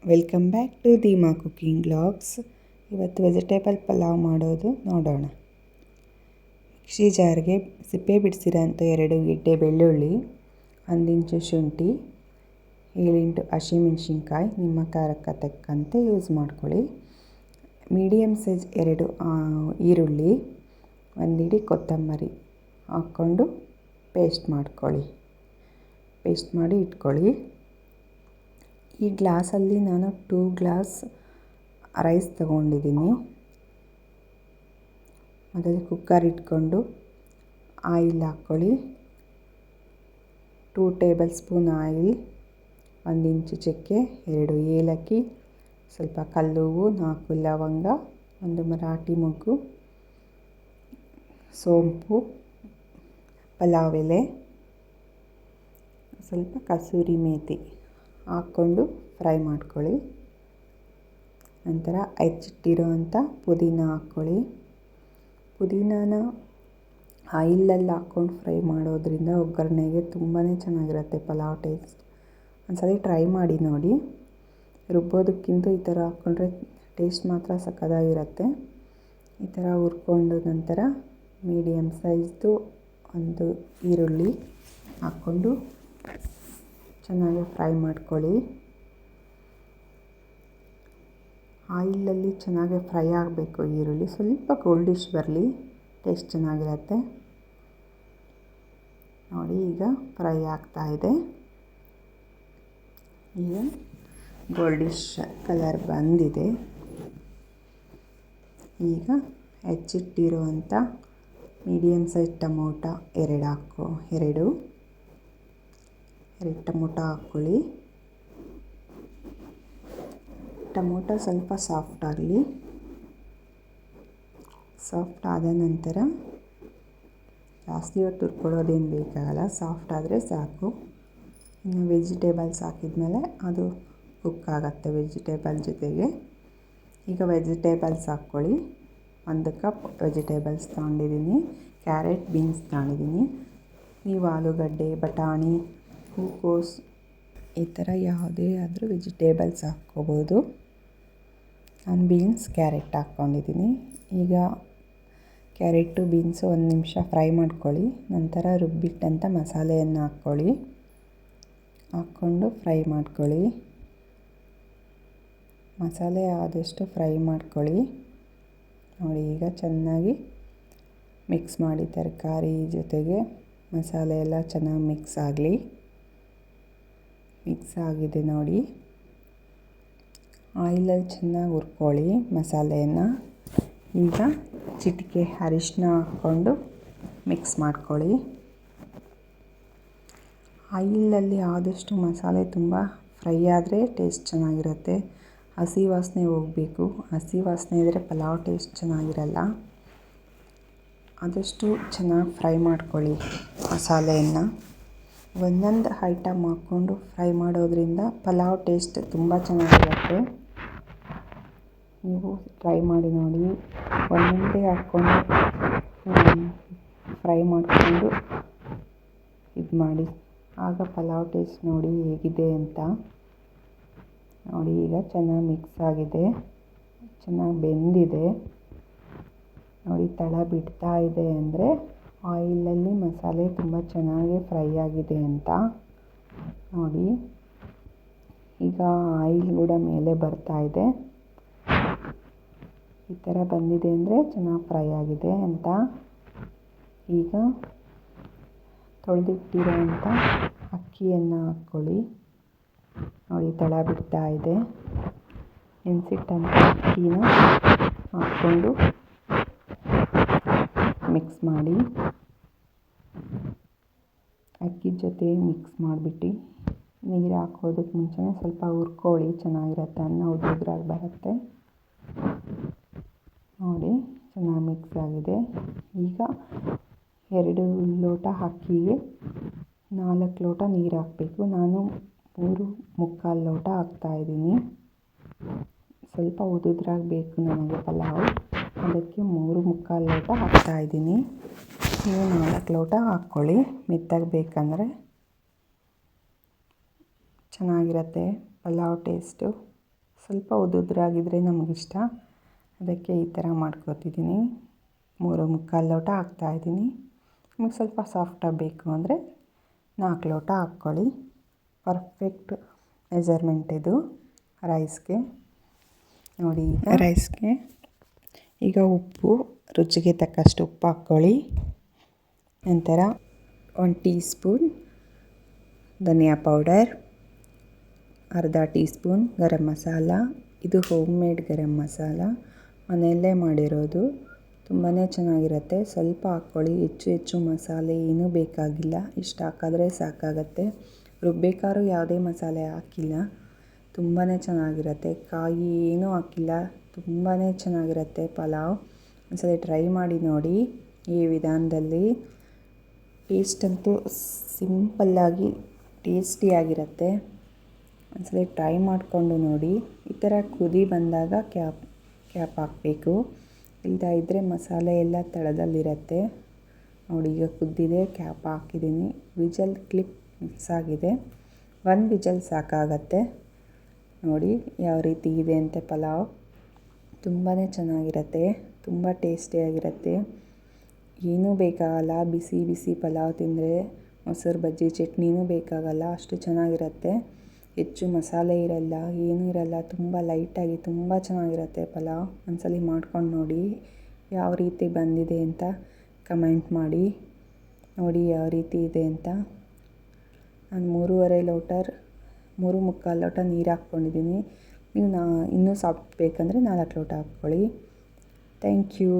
Welcome back to Deema cooking vlogs. ಇವತ್ತು vegetable pulao ಮಾಡೋದು ನೋಡೋಣ. ಮಿಕ್ಸಿ ಜಾರ್ಗೆ ಸಿಪ್ಪೆ ಬಿಡಿಸಿರೋಂಥ 2 ಗೆಡ್ಡೆ ಬೆಳ್ಳುಳ್ಳಿ, 1 ಇಂಚು ಶುಂಠಿ, 7-8 ಹಸಿಮೆಣ್ಸಿನ್ಕಾಯಿ ನಿಮ್ಮ ಖಾರಕ್ಕೆ ತಕ್ಕಂತೆ ಯೂಸ್ ಮಾಡ್ಕೊಳ್ಳಿ. ಮೀಡಿಯಮ್ ಸೈಜ್ 2 ಈರುಳ್ಳಿ, 1 ಹಿಡಿ ಕೊತ್ತಂಬರಿ ಹಾಕ್ಕೊಂಡು ಪೇಸ್ಟ್ ಮಾಡಿ ಇಟ್ಕೊಳ್ಳಿ. ಈ ಗ್ಲಾಸಲ್ಲಿ ನಾನು 2 ಗ್ಲಾಸ್ ರೈಸ್ ತಗೊಂಡಿದ್ದೀನಿ. ಮೊದಲು ಕುಕ್ಕರ್ ಇಟ್ಕೊಂಡು ಆಯಿಲ್ ಹಾಕ್ಕೊಳ್ಳಿ. 2 ಟೇಬಲ್ ಸ್ಪೂನ್ ಆಯಿಲ್, 1 ಇಂಚು ಚಕ್ಕೆ, 2 ಏಲಕ್ಕಿ, ಸ್ವಲ್ಪ ಕಲ್ಲುವು, 4 ಲವಂಗ, 1 ಮರಾಠಿ ಮೊಗ್ಗು, ಸೋಂಪು, ಪಲಾವ್ ಎಲೆ, ಸ್ವಲ್ಪ ಕಸೂರಿ ಮೇಥಿ ಹಾಕ್ಕೊಂಡು ಫ್ರೈ ಮಾಡ್ಕೊಳ್ಳಿ. ನಂತರ ಹೆಚ್ಚಿಟ್ಟಿರೋವಂಥ ಪುದೀನ ಹಾಕ್ಕೊಳ್ಳಿ. ಪುದೀನಾನ ಆಯಿಲಲ್ಲಿ ಹಾಕ್ಕೊಂಡು ಫ್ರೈ ಮಾಡೋದ್ರಿಂದ ಒಗ್ಗರಣೆಗೆ ತುಂಬಾ ಚೆನ್ನಾಗಿರುತ್ತೆ ಪಲಾವ್ ಟೇಸ್ಟ್. ಒಂದ್ಸಲ ಟ್ರೈ ಮಾಡಿ ನೋಡಿ. ರುಬ್ಬೋದಕ್ಕಿಂತ ಈ ಥರ ಹಾಕ್ಕೊಂಡ್ರೆ ಟೇಸ್ಟ್ ಮಾತ್ರ ಸಕ್ಕತ್ತಾಗಿರುತ್ತೆ. ಈ ಥರ ಹುರ್ಕೊಂಡು ನಂತರ ಮೀಡಿಯಮ್ ಸೈಜ್ದು 1 ಈರುಳ್ಳಿ ಹಾಕ್ಕೊಂಡು ಚೆನ್ನಾಗಿ ಫ್ರೈ ಮಾಡ್ಕೊಳ್ಳಿ. ಆಯಿಲಲ್ಲಿ ಚೆನ್ನಾಗಿ ಫ್ರೈ ಆಗಬೇಕು ಈರುಳ್ಳಿ, ಸ್ವಲ್ಪ ಗೋಲ್ಡಿಶ್ ಬರಲಿ, ಟೇಸ್ಟ್ ಚೆನ್ನಾಗಿರುತ್ತೆ. ನೋಡಿ ಈಗ ಫ್ರೈ ಆಗ್ತಾಯಿದೆ. ಈಗ ಗೋಲ್ಡಿಶ್ ಕಲರ್ ಬಂದಿದೆ. ಈಗ ಹೆಚ್ಚಿಟ್ಟಿರುವಂಥ ಮೀಡಿಯಮ್ ಸೈಜ್ ಟೊಮೊಟೊ 2 ಟೊಮೊಟೊ ಹಾಕ್ಕೊಳ್ಳಿ. ಟೊಮೊಟೊ ಸ್ವಲ್ಪ ಸಾಫ್ಟ್ ಆಗಲಿ. ಸಾಫ್ಟ್ ಆದ ನಂತರ ಜಾಸ್ತಿ ಹೊತ್ತು ಹುರ್ಕೊಳ್ಳೋದೇನು ಬೇಕಾಗಲ್ಲ, ಸಾಫ್ಟ್ ಆದರೆ ಸಾಕು. ಇನ್ನು ವೆಜಿಟೇಬಲ್ಸ್ ಹಾಕಿದ್ಮೇಲೆ ಅದು ಕುಕ್ ಆಗುತ್ತೆ ವೆಜಿಟೇಬಲ್ ಜೊತೆಗೆ. ಈಗ ವೆಜಿಟೇಬಲ್ಸ್ ಹಾಕ್ಕೊಳ್ಳಿ. 1 ಕಪ್ ವೆಜಿಟೇಬಲ್ಸ್ ತೊಗೊಂಡಿದ್ದೀನಿ. ಕ್ಯಾರೆಟ್, ಬೀನ್ಸ್ ತೊಗೊಂಡಿದ್ದೀನಿ. ನೀವು ಆಲೂಗಡ್ಡೆ, ಬಟಾಣಿ, ಹೂಕೋಸು ಈ ಥರ ಯಾವುದೇ ಆದರೂ ವೆಜಿಟೇಬಲ್ಸ್ ಹಾಕ್ಕೋಬೋದು. ನಾನು ಬೀನ್ಸ್, ಕ್ಯಾರೆಟ್ ಹಾಕ್ಕೊಂಡಿದ್ದೀನಿ. ಈಗ ಕ್ಯಾರೆಟು, ಬೀನ್ಸು 1 ನಿಮಿಷ ಫ್ರೈ ಮಾಡ್ಕೊಳ್ಳಿ. ನಂತರ ರುಬ್ಬಿಟ್ಟಂಥ ಮಸಾಲೆಯನ್ನು ಹಾಕ್ಕೊಂಡು ಫ್ರೈ ಮಾಡ್ಕೊಳ್ಳಿ. ಮಸಾಲೆ ಆದಷ್ಟು ಫ್ರೈ ಮಾಡ್ಕೊಳ್ಳಿ. ನೋಡಿ ಈಗ ಚೆನ್ನಾಗಿ ಮಿಕ್ಸ್ ಮಾಡಿ, ತರಕಾರಿ ಜೊತೆಗೆ ಮಸಾಲೆ ಎಲ್ಲ ಚೆನ್ನಾಗಿ ಮಿಕ್ಸ್ ಆಗಲಿ. ಮಿಕ್ಸ್ ಆಗಿದೆ ನೋಡಿ. ಆಯಿಲಲ್ಲಿ ಚೆನ್ನಾಗಿ ಹುರ್ಕೊಳ್ಳಿ ಮಸಾಲೆಯನ್ನು. ಈಗ ಚಿಟಿಕೆ ಅರಿಶಿನ ಹಾಕ್ಕೊಂಡು ಮಿಕ್ಸ್ ಮಾಡ್ಕೊಳ್ಳಿ. ಆಯಿಲಲ್ಲಿ ಆದಷ್ಟು ಮಸಾಲೆ ತುಂಬ ಫ್ರೈ ಆದರೆ ಟೇಸ್ಟ್ ಚೆನ್ನಾಗಿರುತ್ತೆ. ಹಸಿ ವಾಸನೆ ಹೋಗಬೇಕು. ಹಸಿ ವಾಸನೆ ಇದ್ದರೆ ಪಲಾವ್ ಟೇಸ್ಟ್ ಚೆನ್ನಾಗಿರಲ್ಲ. ಆದಷ್ಟು ಚೆನ್ನಾಗಿ ಫ್ರೈ ಮಾಡ್ಕೊಳ್ಳಿ ಮಸಾಲೆಯನ್ನು. ಒಂದೊಂದು ಐಟಮ್ ಹಾಕ್ಕೊಂಡು ಫ್ರೈ ಮಾಡೋದ್ರಿಂದ ಪಲಾವ್ ಟೇಸ್ಟ್ ತುಂಬ ಚೆನ್ನಾಗಿರುತ್ತೆ. ನೀವು ಟ್ರೈ ಮಾಡಿ ನೋಡಿ. ಒಂದೊಂದೇ ಹಾಕ್ಕೊಂಡು ಫ್ರೈ ಮಾಡಿಕೊಂಡು ಇದು ಮಾಡಿ, ಆಗ ಪಲಾವ್ ಟೇಸ್ಟ್ ನೋಡಿ ಹೇಗಿದೆ ಅಂತ. ನೋಡಿ ಈಗ ಚೆನ್ನಾಗಿ ಮಿಕ್ಸ್ ಆಗಿದೆ, ಚೆನ್ನಾಗಿ ಬೆಂದಿದೆ. ನೋಡಿ ತಳ ಬಿಡ್ತಾ ಇದೆ ಅಂದರೆ ಆಯಿಲಲ್ಲಿ ಮಸಾಲೆ ತುಂಬ ಚೆನ್ನಾಗಿ ಫ್ರೈ ಆಗಿದೆ ಅಂತ. ನೋಡಿ ಈಗ ಆಯಿಲ್ ಕೂಡ ಮೇಲೆ ಬರ್ತಾ ಇದೆ. ಈ ಥರ ಬಂದಿದೆ ಅಂದರೆ ಚೆನ್ನಾಗಿ ಫ್ರೈ ಆಗಿದೆ ಅಂತ. ಈಗ ತೊಳೆದಿಟ್ಟಿರೋಂಥ ಅಕ್ಕಿಯನ್ನು ಹಾಕ್ಕೊಳ್ಳಿ. ನೋಡಿ ತಳ ಬಿಡ್ತಾ ಇದೆ. ನೆನೆಸಿಟ್ಟಂಥ ಅಕ್ಕಿನ ಹಾಕ್ಕೊಂಡು ಮಿಕ್ಸ್ ಮಾಡಿ. ಅಕ್ಕಿ ಜೊತೆ ಮಿಕ್ಸ್ ಮಾಡಿಬಿಟ್ಟು ನೀರು ಹಾಕೋದಕ್ಕೆ ಮುಂಚೆನೇ ಸ್ವಲ್ಪ ಹುರ್ಕೊಳ್ಳಿ, ಚೆನ್ನಾಗಿರುತ್ತೆ. ಅನ್ನ ಉದ್ರಾಗಿ ಬರುತ್ತೆ. ನೋಡಿ ಚೆನ್ನಾಗಿ ಮಿಕ್ಸ್ ಆಗಿದೆ. ಈಗ 2 ಲೋಟ ಅಕ್ಕಿಗೆ 4 ಲೋಟ ನೀರು ಹಾಕಬೇಕು. ನಾನು 3 ಲೋಟ ಹಾಕ್ತಾಯಿದ್ದೀನಿ. ಸ್ವಲ್ಪ ಉದುದ್ರಾಗಿ ಬೇಕು ನನಗೆ ಪಲಾವ್, ಅದಕ್ಕೆ 3 ಲೋಟ ಹಾಕ್ತಾಯಿದ್ದೀನಿ. ನೀವು 4 ಲೋಟ ಹಾಕ್ಕೊಳ್ಳಿ. ಮೆತ್ತಗೆ ಬೇಕಂದರೆ ಚೆನ್ನಾಗಿರುತ್ತೆ ಪಲಾವ್ ಟೇಸ್ಟು. ಸ್ವಲ್ಪ ಉದುರಾಗಿದ್ದರೆ ನಮಗಿಷ್ಟ, ಅದಕ್ಕೆ ಈ ಥರ ಮಾಡ್ಕೊತಿದ್ದೀನಿ. 3 ಮುಕ್ಕಾಲು ಲೋಟ ಹಾಕ್ತಾಯಿದ್ದೀನಿ. ನಿಮಗೆ ಸ್ವಲ್ಪ ಸಾಫ್ಟಾಗಿ ಬೇಕು ಅಂದರೆ 4 ಲೋಟ ಹಾಕ್ಕೊಳ್ಳಿ. ಪರ್ಫೆಕ್ಟ್ ಮೆಜರ್ಮೆಂಟ್ ಇದು ರೈಸ್ಗೆ. ನೋಡಿ ರೈಸ್ಗೆ ಈಗ ಉಪ್ಪು, ರುಚಿಗೆ ತಕ್ಕಷ್ಟು ಉಪ್ಪು ಹಾಕ್ಕೊಳ್ಳಿ. ನಂತರ 1 ಟೀ ಸ್ಪೂನ್ ಧನಿಯಾ ಪೌಡರ್, ಅರ್ಧ ಟೀ ಸ್ಪೂನ್ ಗರಂ ಮಸಾಲ. ಇದು ಹೋಮ್ ಮೇಡ್ ಗರಂ ಮಸಾಲ, ಮನೆಯಲ್ಲೇ ಮಾಡಿರೋದು. ತುಂಬಾ ಚೆನ್ನಾಗಿರುತ್ತೆ. ಸ್ವಲ್ಪ ಹಾಕ್ಕೊಳ್ಳಿ, ಹೆಚ್ಚು ಮಸಾಲೆ ಏನೂ ಬೇಕಾಗಿಲ್ಲ. ಇಷ್ಟು ಹಾಕಿದ್ರೆ ಸಾಕಾಗತ್ತೆ. ರುಬ್ಬೇಕಾದ್ರೂ ಯಾವುದೇ ಮಸಾಲೆ ಹಾಕಿಲ್ಲ. ತುಂಬಾ ಚೆನ್ನಾಗಿರುತ್ತೆ. ಕಾಯಿ ಏನೂ ಹಾಕಿಲ್ಲ. ತುಂಬಾ ಚೆನ್ನಾಗಿರುತ್ತೆ ಪಲಾವ್. ಒಂದ್ಸಲ ಟ್ರೈ ಮಾಡಿ ನೋಡಿ ಈ ವಿಧಾನದಲ್ಲಿ. ಟೇಸ್ಟ್ ಅಂತೂ ಸಿಂಪಲ್ಲಾಗಿ ಟೇಸ್ಟಿಯಾಗಿರುತ್ತೆ. ಒಂದ್ಸಲ ಟ್ರೈ ಮಾಡಿಕೊಂಡು ನೋಡಿ. ಈ ಥರ ಕುದಿ ಬಂದಾಗ ಕ್ಯಾಪ್ ಹಾಕಬೇಕು. ಇಲ್ಲದೇ ಇದ್ದರೆ ಮಸಾಲೆ ಎಲ್ಲ ತಳದಲ್ಲಿರುತ್ತೆ. ನೋಡಿ ಈಗ ಕುದ್ದಿದೆ, ಕ್ಯಾಪ್ ಹಾಕಿದ್ದೀನಿ. ವಿಜಲ್ ಕ್ಲಿಪ್ ಮಿಕ್ಸ್ ಆಗಿದೆ. 1 ವಿಜಲ್ ಸಾಕಾಗತ್ತೆ. ನೋಡಿ ಯಾವ ರೀತಿ ಇದೆ ಅಂತ ಪಲಾವ್. ತುಂಬಾ ಚೆನ್ನಾಗಿರುತ್ತೆ, ತುಂಬ ಟೇಸ್ಟಿಯಾಗಿರುತ್ತೆ. ಏನೂ ಬೇಕಾಗಲ್ಲ. ಬಿಸಿ ಬಿಸಿ ಪಲಾವ್ ತಿಂದರೆ ಮೊಸರು ಬಜ್ಜಿ ಚಟ್ನಿನೂ ಬೇಕಾಗಲ್ಲ, ಅಷ್ಟು ಚೆನ್ನಾಗಿರುತ್ತೆ. ಹೆಚ್ಚು ಮಸಾಲೆ ಇರಲ್ಲ, ಏನೂ ಇರಲ್ಲ. ತುಂಬ ಲೈಟಾಗಿ ತುಂಬ ಚೆನ್ನಾಗಿರುತ್ತೆ ಪಲಾವ್. ಒಂದ್ಸಲ ಮಾಡ್ಕೊಂಡು ನೋಡಿ ಯಾವ ರೀತಿ ಬಂದಿದೆ ಅಂತ ಕಮೆಂಟ್ ಮಾಡಿ. ನೋಡಿ ಯಾವ ರೀತಿ ಇದೆ ಅಂತ. ನಾನು 3 ಮುಕ್ಕಾಲು ಲೋಟ ನೀರು ಹಾಕ್ಕೊಂಡಿದ್ದೀನಿ. ನೀವು ಇನ್ನೂ ಸಾಫ್ಟ್ ಬೇಕಂದರೆ 4 ಲೋಟ ಹಾಕ್ಕೊಳ್ಳಿ. Thank you.